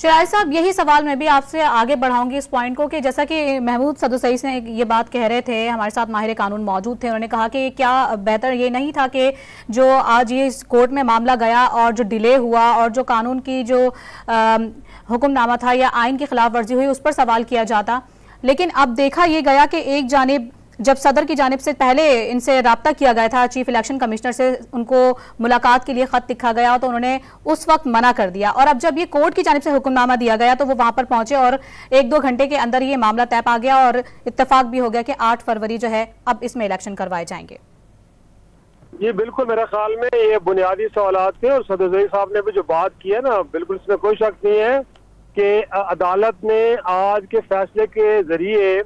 शराय साहब, यही सवाल मैं भी आपसे आगे बढ़ाऊंगी इस पॉइंट को कि जैसा कि महमूद सदुसई से ये बात कह रहे थे, हमारे साथ माहिर कानून मौजूद थे, उन्होंने कहा कि क्या बेहतर ये नहीं था कि जो आज ये कोर्ट में मामला गया और जो डिले हुआ और जो कानून की जो हुक्मनामा था या आइन की खिलाफ वर्जी हुई उस पर सवाल किया जाता। लेकिन अब देखा ये गया कि एक जानिब जब सदर की जानिब से पहले इनसे राब्ता किया गया था, चीफ इलेक्शन कमिश्नर से उनको मुलाकात के लिए खत लिखा गया तो उन्होंने उस वक्त मना कर दिया, और अब जब ये कोर्ट की जानिब से हुक्मनामा दिया गया तो वो वहां पर पहुंचे और 1-2 घंटे के अंदर ये मामला तय पा गया और इत्तेफाक भी हो गया कि 8 फरवरी जो है अब इसमें इलेक्शन करवाए जाएंगे। जी बिल्कुल, मेरे ख्याल में ये बुनियादी सवालात थे और सदर साहब ने भी जो बात की है ना, बिल्कुल इसमें कोई शक नहीं है कि अदालत ने आज के फैसले के जरिए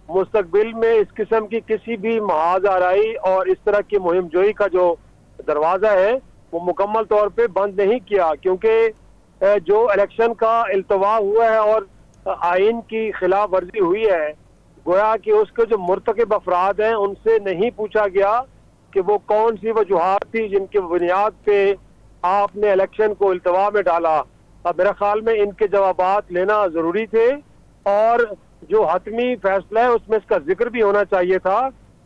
मुस्तकबिल में इस किस्म की किसी भी महाज आराई और इस तरह की मुहिम जोई का जो दरवाजा है वो मुकम्मल तौर पे बंद नहीं किया, क्योंकि जो इलेक्शन का इल्तवा हुआ है और आइन की खिलाफ वर्जी हुई है, गोया कि उसके जो मुर्तकिब अफराद हैं उनसे नहीं पूछा गया कि वो कौन सी वजूहात थी जिनकी बुनियाद पे आपने इलेक्शन को इल्तवा में डाला। अब मेरे ख्याल में इनके जवाबात लेना जरूरी थे और जो हतमी फैसला है उसमें इसका जिक्र भी होना चाहिए था।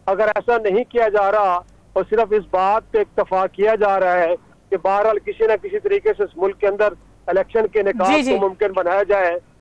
अगर ऐसा नहीं किया जा रहा और सिर्फ इस बात पे इक्तफा किया जा रहा है कि बहरहाल किसी न किसी तरीके से इस मुल्क के अंदर इलेक्शन के निकाह को मुमकिन बनाया जाए,